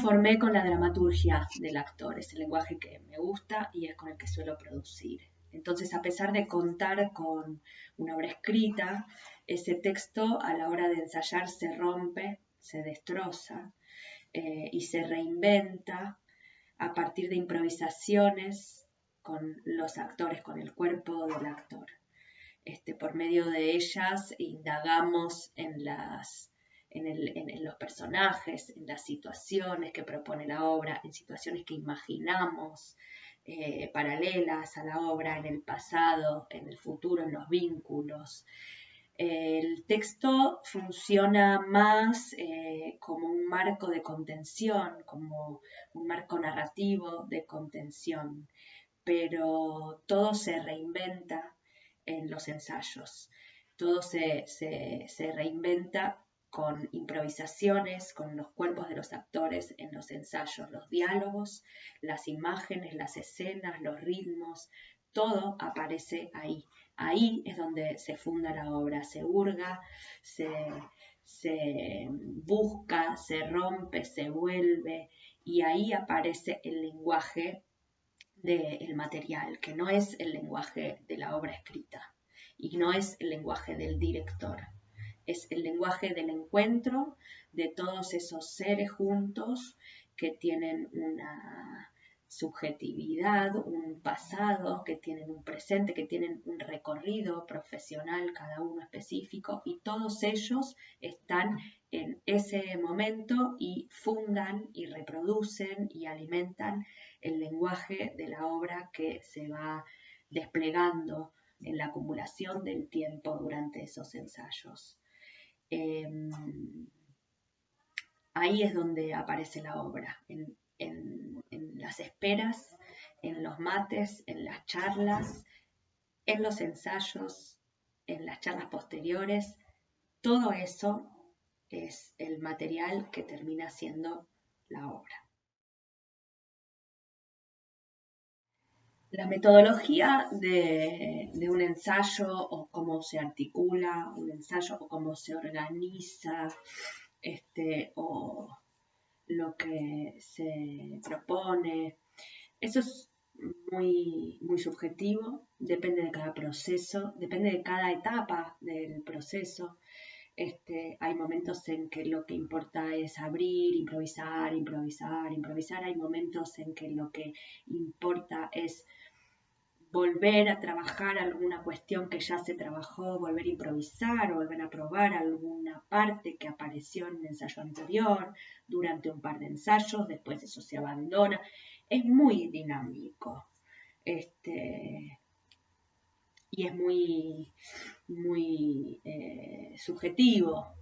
conformé con la dramaturgia del actor, es el lenguaje que me gusta y es con el que suelo producir. Entonces, a pesar de contar con una obra escrita, ese texto a la hora de ensayar se rompe, se destroza y se reinventa a partir de improvisaciones con los actores, con el cuerpo del actor. Por medio de ellas indagamos en los personajes, en las situaciones que propone la obra, en situaciones que imaginamos paralelas a la obra, en el pasado, en el futuro, en los vínculos. El texto funciona más como un marco de contención, como un marco narrativo de contención, pero todo se reinventa en los ensayos. Todo se reinventa con improvisaciones, con los cuerpos de los actores en los ensayos, los diálogos, las imágenes, las escenas, los ritmos, todo aparece ahí. Ahí es donde se funda la obra, se hurga, se busca, se rompe, se vuelve, y ahí aparece el lenguaje del material, que no es el lenguaje de la obra escrita y no es el lenguaje del director, es el lenguaje del encuentro de todos esos seres juntos que tienen una subjetividad, un pasado, que tienen un presente, que tienen un recorrido profesional, cada uno específico, y todos ellos están en ese momento y fundan y reproducen y alimentan el lenguaje de la obra que se va desplegando en la acumulación del tiempo durante esos ensayos. Ahí es donde aparece la obra, en las esperas, en los mates, en las charlas, en los ensayos, en las charlas posteriores. Todo eso es el material que termina siendo la obra. La metodología de un ensayo, o cómo se articula un ensayo, o cómo se organiza, o lo que se propone, eso es muy, muy subjetivo, depende de cada proceso, depende de cada etapa del proceso. Hay momentos en que lo que importa es abrir, improvisar, improvisar, improvisar. Hay momentos en que lo que importa es volver a trabajar alguna cuestión que ya se trabajó, volver a improvisar o volver a probar alguna parte que apareció en un ensayo anterior durante un par de ensayos, después eso se abandona. Es muy dinámico y es muy, muy subjetivo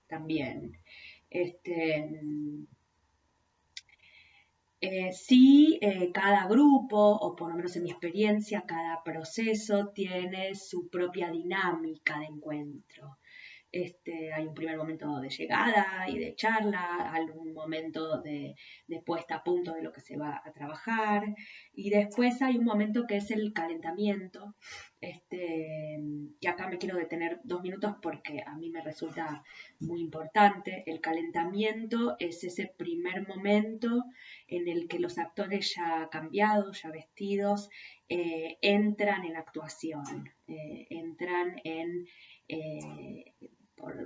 también. Sí, cada grupo, o por lo menos en mi experiencia, cada proceso tiene su propia dinámica de encuentro. Hay un primer momento de llegada y de charla, algún momento de puesta a punto de lo que se va a trabajar, y después hay un momento que es el calentamiento, y acá me quiero detener 2 minutos porque a mí me resulta muy importante. El calentamiento es ese primer momento en el que los actores ya cambiados, ya vestidos, entran en actuación, entran en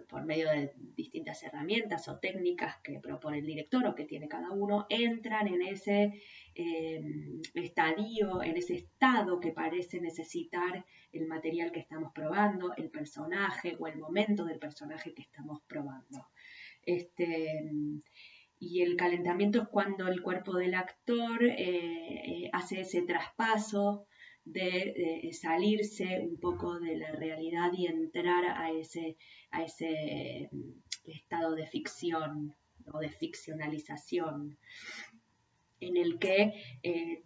por medio de distintas herramientas o técnicas que propone el director o que tiene cada uno, entran en ese estadio, en ese estado que parece necesitar el material que estamos probando, el personaje o el momento del personaje que estamos probando. Y el calentamiento es cuando el cuerpo del actor hace ese traspaso de salirse un poco de la realidad y entrar a ese estado de ficción o de ficcionalización, en el que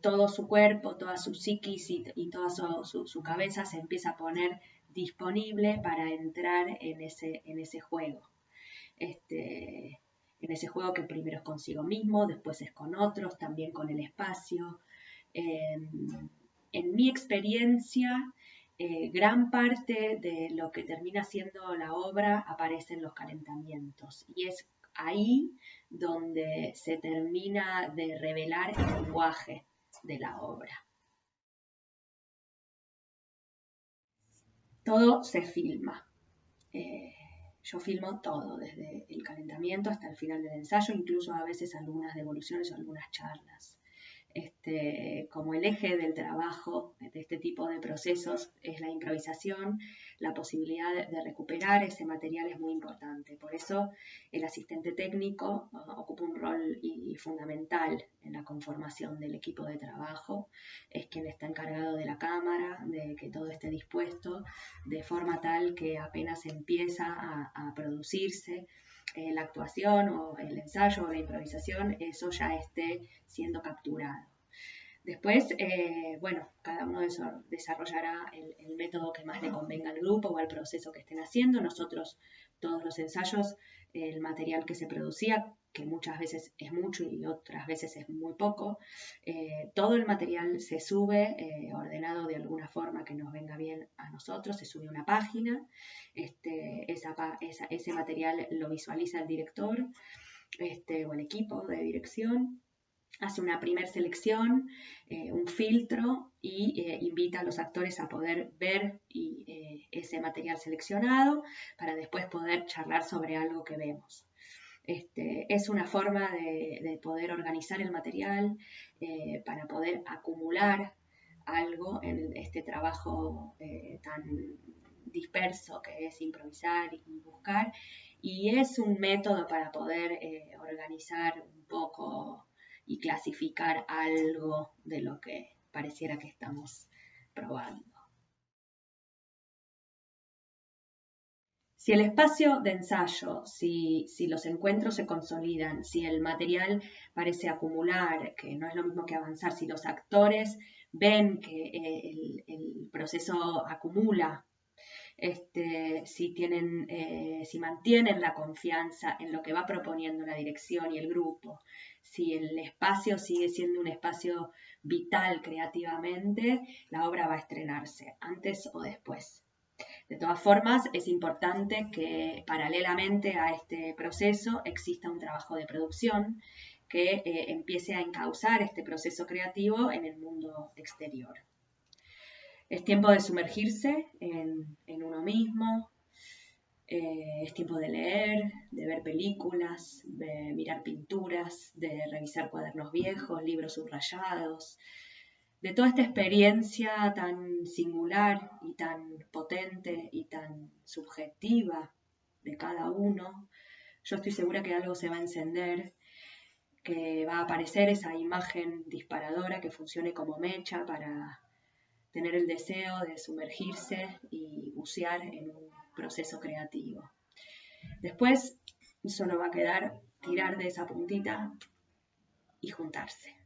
todo su cuerpo, toda su psiquis y toda su cabeza se empieza a poner disponible para entrar en ese juego. En ese juego que primero es consigo mismo, después es con otros, también con el espacio. En mi experiencia, gran parte de lo que termina siendo la obra aparece en los calentamientos, y es ahí donde se termina de revelar el lenguaje de la obra. Todo se filma. Yo filmo todo, desde el calentamiento hasta el final del ensayo, incluso a veces algunas devoluciones o algunas charlas. Como el eje del trabajo de este tipo de procesos es la improvisación, la posibilidad de recuperar ese material es muy importante. Por eso el asistente técnico ocupa un rol fundamental en la conformación del equipo de trabajo. Es quien está encargado de la cámara, de que todo esté dispuesto, de forma tal que apenas empieza a producirse la actuación o el ensayo o la improvisación, eso ya esté siendo capturado. Después, cada uno desarrollará el método que más le convenga al grupo o al proceso que estén haciendo. Nosotros, todos los ensayos, el material que se producía, que muchas veces es mucho y otras veces es muy poco, todo el material se sube ordenado de alguna forma que nos venga bien a nosotros, se sube a una página, ese material lo visualiza el director o el equipo de dirección, hace una primera selección, un filtro y invita a los actores a poder ver ese material seleccionado para después poder charlar sobre algo que vemos. Es una forma de poder organizar el material para poder acumular algo en este trabajo tan disperso que es improvisar y buscar, y es un método para poder organizar un poco y clasificar algo de lo que pareciera que estamos probando. Si el espacio de ensayo, si los encuentros se consolidan, si el material parece acumular, que no es lo mismo que avanzar, si los actores ven que el proceso acumula, si mantienen la confianza en lo que va proponiendo la dirección y el grupo, si el espacio sigue siendo un espacio vital creativamente, la obra va a estrenarse antes o después. De todas formas, es importante que paralelamente a este proceso exista un trabajo de producción que empiece a encauzar este proceso creativo en el mundo exterior. Es tiempo de sumergirse en uno mismo, es tiempo de leer, de ver películas, de mirar pinturas, de revisar cuadernos viejos, libros subrayados, de toda esta experiencia tan singular y tan potente y tan subjetiva de cada uno. Yo estoy segura que algo se va a encender, que va a aparecer esa imagen disparadora que funcione como mecha para tener el deseo de sumergirse y bucear en un proceso creativo. Después solo va a quedar tirar de esa puntita y juntarse.